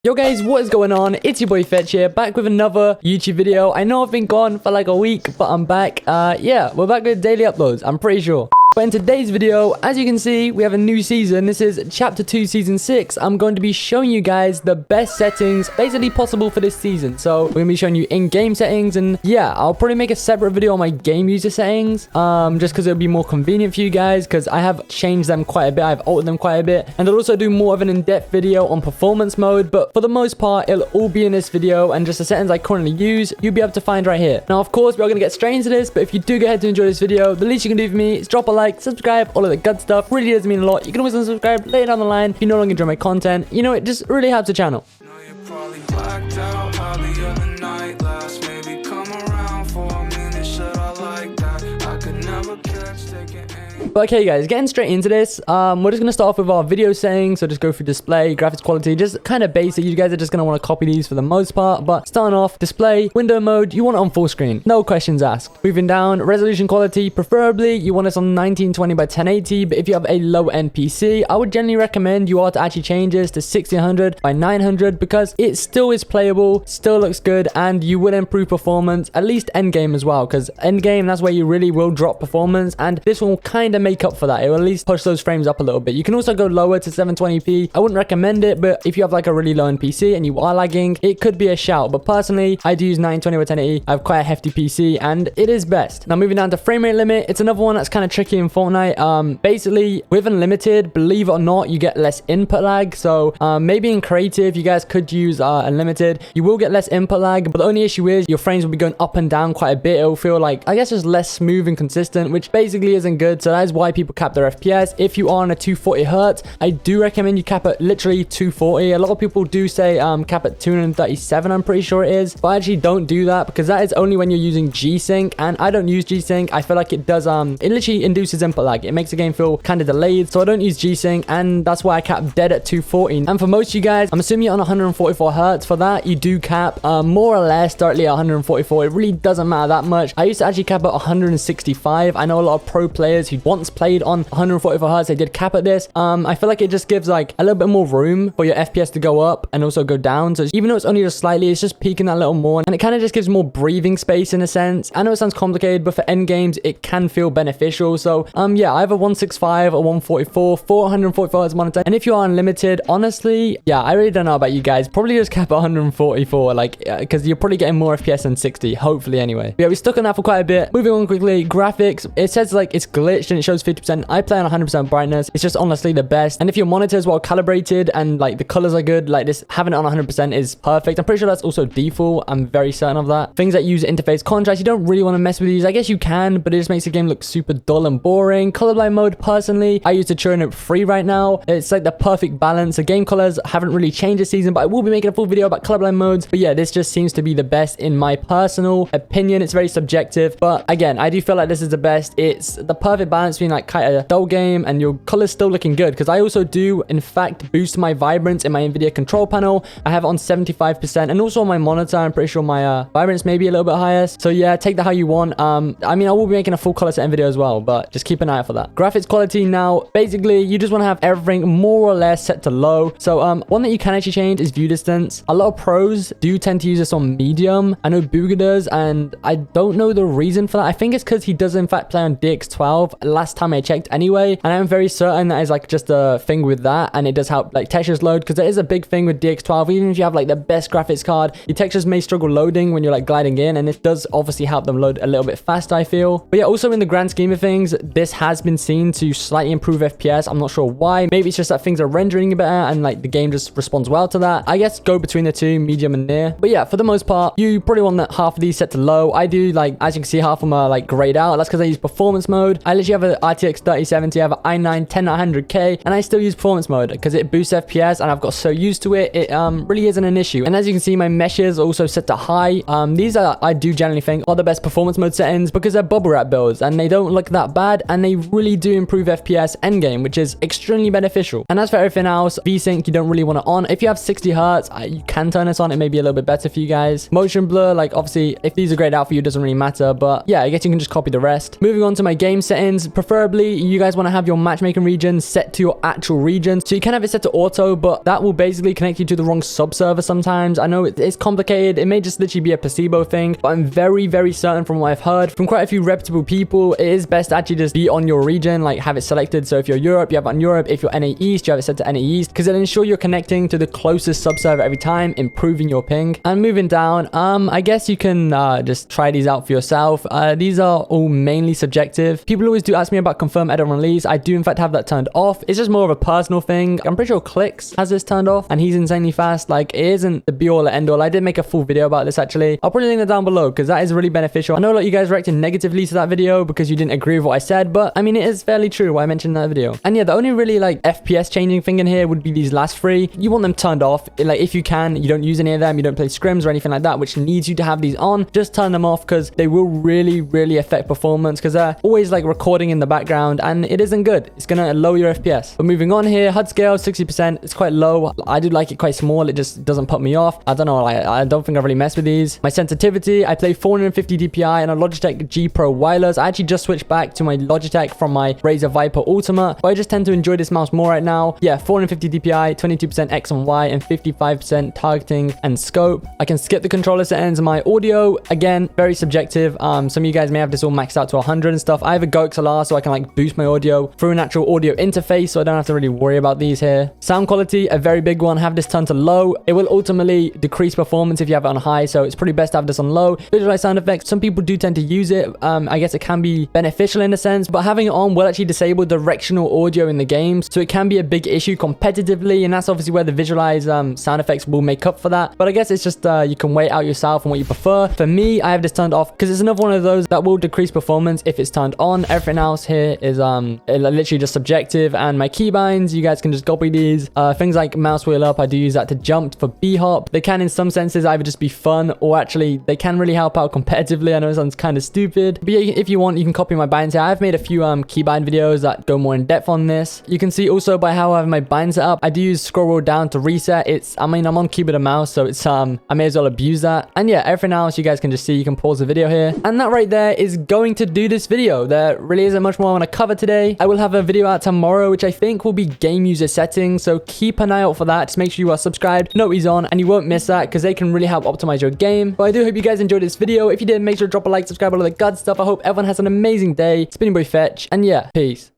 Yo guys, what is going on? It's your boy Fxtch here, back with another YouTube video. I know I've been gone for like a week, but I'm back. Yeah, we're back with daily uploads, I'm pretty sure. But in today's video, as you can see, we have a new season. This is Chapter 2, Season 6. I'm going to be showing you guys the best settings basically possible for this season. So we're going to be showing you in-game settings. And yeah, I'll probably make a separate video on my game user settings. Just because it'll be more convenient for you guys. Because I have changed them quite a bit. I've altered them quite a bit. And I'll also do more of an in-depth video on performance mode. But for the most part, it'll all be in this video. And just the settings I currently use, you'll be able to find right here. Now, of course, we're going to get straight into this. But if you do get ahead to enjoy this video, the least you can do for me is drop a like, subscribe, all of the good stuff. Really does mean a lot. You can always unsubscribe later down the line if you no longer enjoy my content. You know, it just really helps the channel. But okay guys, getting straight into this, we're just going to start off with our video settings. So just go through display, graphics quality, just kind of basic. You guys are just going to want to copy these for the most part. But starting off, display, window mode, you want it on full screen. No questions asked. Moving down, resolution quality, preferably you want this on 1920 by 1080. But if you have a low-end PC, I would generally recommend you are to actually change this to 1600 by 900 because it still is playable, still looks good, and you will improve performance, at least endgame as well. Because endgame, that's where you really will drop performance, and this will kind of make up for that. It will at least push those frames up a little bit. You can also go lower to 720p. I wouldn't recommend it, but if you have like a really low-end PC and you are lagging, it could be a shout. But personally, I do use 920 by 1080. I have quite a hefty PC and it is best. Now moving down to frame rate limit, it's another one that's kind of tricky in Fortnite. Basically with unlimited, believe it or not, you get less input lag. So maybe in creative, you guys could use unlimited. You will get less input lag, but the only issue is your frames will be going up and down quite a bit. It will feel like, I guess, just less smooth and consistent, which basically isn't good. So that is why people cap their FPS. If you are on a 240 hertz, I do recommend you cap at literally 240. A lot of people do say cap at 237, I'm pretty sure it is, but I actually don't do that because that is only when you're using G-Sync, and I don't use G-Sync. I feel like it does it literally induces input lag. It makes the game feel kind of delayed, so I don't use G-Sync, and that's why I cap dead at 240. And for most of you guys, I'm assuming you're on 144 hertz. For that, you do cap more or less directly at 144. It really doesn't matter that much. I used to actually cap at 165. I know a lot of pro players who once played on 144 hertz, they did cap at this. I feel like it just gives like a little bit more room for your FPS to go up and also go down. So even though it's only just slightly, it's just peaking that little more, and it kind of just gives more breathing space in a sense. I know it sounds complicated, but for end games, it can feel beneficial. So yeah, I have a 165 or 144 for 144 hertz monitor. And if you are unlimited, honestly, yeah, I really don't know about you guys. Probably just cap at 144, like because you're probably getting more FPS than 60, hopefully anyway. But yeah, we stuck on that for quite a bit. Moving on quickly, graphics. It says like it's glitched and it shows 50%. I play on 100% brightness. It's just honestly the best. And if your monitor is well calibrated and like the colors are good, like this, having it on 100% is perfect. I'm pretty sure that's also default. I'm very certain of that. Things like user interface contrast, you don't really want to mess with these. I guess you can, but it just makes the game look super dull and boring. Colorblind mode, personally, I use to churn it free right now. It's like the perfect balance. The game colors haven't really changed this season, but I will be making a full video about colorblind modes. But yeah, this just seems to be the best in my personal opinion. It's very subjective, but again, I do feel like this is the best. It's the perfect balance between like kind of dull game and your colors still looking good, because I also do in fact boost my vibrance in my NVIDIA control panel. I have it on 75%, and also on my monitor I'm pretty sure my vibrance may be a little bit higher. So yeah, take that how you want. I mean, I will be making a full color set video as well, but just keep an eye out for that. Graphics quality, now basically you just want to have everything more or less set to low. So one that you can actually change is view distance. A lot of pros do tend to use this on medium. I know Booga does, and I don't know the reason for that. I think it's because he does in fact play on DX12 last time I checked anyway, and I'm very certain that is like just a thing with that, and it does help like textures load, because there is a big thing with DX12. Even if you have like the best graphics card, your textures may struggle loading when you're like gliding in, and it does obviously help them load a little bit faster, I feel. But yeah, also in the grand scheme of things, this has been seen to slightly improve FPS. I'm not sure why. Maybe it's just that things are rendering better and like the game just responds well to that. I guess go between the two, medium and near. But yeah, for the most part, you probably want that half of these set to low. I do, like, as you can see, half of them are like grayed out. That's because I use performance mode. I literally have an RTX 3070, I have an i9 10900K, and I still use performance mode because it boosts FPS, and I've got so used to it, it really isn't an issue. And as you can see, my meshes are also set to high. These are, I do generally think, are the best performance mode settings because they're bubble wrap builds and they don't look that bad, and they really do improve FPS endgame, which is extremely beneficial. And as for everything else, VSync you don't really want it on. If you have 60 hertz, you can turn this on. It may be a little bit better for you guys. Motion blur, like obviously if these are grayed out for you, it doesn't really matter, but yeah, I guess you can just copy the rest. Moving on to my game settings, Preferably, you guys want to have your matchmaking region set to your actual region. So you can have it set to auto, but that will basically connect you to the wrong sub-server sometimes. I know it's complicated. It may just literally be a placebo thing, but I'm very, very certain from what I've heard from quite a few reputable people, it is best to actually just be on your region, like have it selected. So if you're Europe, you have it on Europe. If you're NA East, you have it set to NA East, because it'll ensure you're connecting to the closest sub-server every time, improving your ping. And moving down, I guess you can just try these out for yourself. These are all mainly subjective. People always do ask me about confirm edit release. I do in fact have that turned off. It's just more of a personal thing. I'm pretty sure Clicks has this turned off, and he's insanely fast. Like, it isn't the be all and end all. I did make a full video about this actually. I'll probably link that down below because that is really beneficial. I know a lot of you guys reacted negatively to that video because you didn't agree with what I said, but I mean, it is fairly true what I mentioned in that video. And yeah, the only really like FPS changing thing in here would be these last three. You want them turned off. Like, if you can, you don't use any of them, you don't play scrims or anything like that, which needs you to have these on, just turn them off because they will really, really affect performance because they're always like recording in the background and it isn't good. It's gonna lower your FPS. But moving on here, HUD scale 60%. It's quite low. I do like it quite small. It just doesn't put me off. I don't know. I don't think I really mess with these. My sensitivity, I play 450 DPI and a Logitech G Pro wireless. I actually just switched back to my Logitech from my Razer Viper Ultimate, but I just tend to enjoy this mouse more right now. Yeah, 450 DPI, 22% X and Y, and 55% targeting and scope. I can skip the controller settings. My audio, again, very subjective. Some of you guys may have this all maxed out to 100 and stuff. I have a Go XLR, so I can like boost my audio through an actual audio interface, so I don't have to really worry about these here. Sound quality, a very big one. Have this turned to low. It will ultimately decrease performance if you have it on high, so it's pretty best to have this on low. Visualize sound effects, some people do tend to use it. I guess it can be beneficial in a sense, but having it on will actually disable directional audio in the games, so it can be a big issue competitively, and that's obviously where the visualize sound effects will make up for that. But I guess it's just you can weigh it out yourself and what you prefer. For me, I have this turned off because it's another one of those that will decrease performance if it's turned on. Everything else here is literally just subjective. And my keybinds, you guys can just copy these. Things like mouse wheel up, I do use that to jump for b-hop. They can in some senses either just be fun or actually they can really help out competitively. I know it sounds kind of stupid, but yeah, if you want, you can copy my binds here. I've made a few keybind videos that go more in depth on this. You can see also by how I have my bind set up, I do use scroll wheel down to reset. I'm on keyboard and mouse, so it's I may as well abuse that. And yeah, everything else you guys can just see. You can pause the video here, and that right there is going to do this video. There really isn't much more I want to cover today. I will have a video out tomorrow, which I think will be game user settings, so keep an eye out for that. Just make sure you are subscribed, notifies on, and you won't miss that because they can really help optimize your game. But I do hope you guys enjoyed this video. If you did, make sure to drop a like, subscribe, all of the good stuff. I hope everyone has an amazing day. It's been your boy Fxtch, and yeah, peace.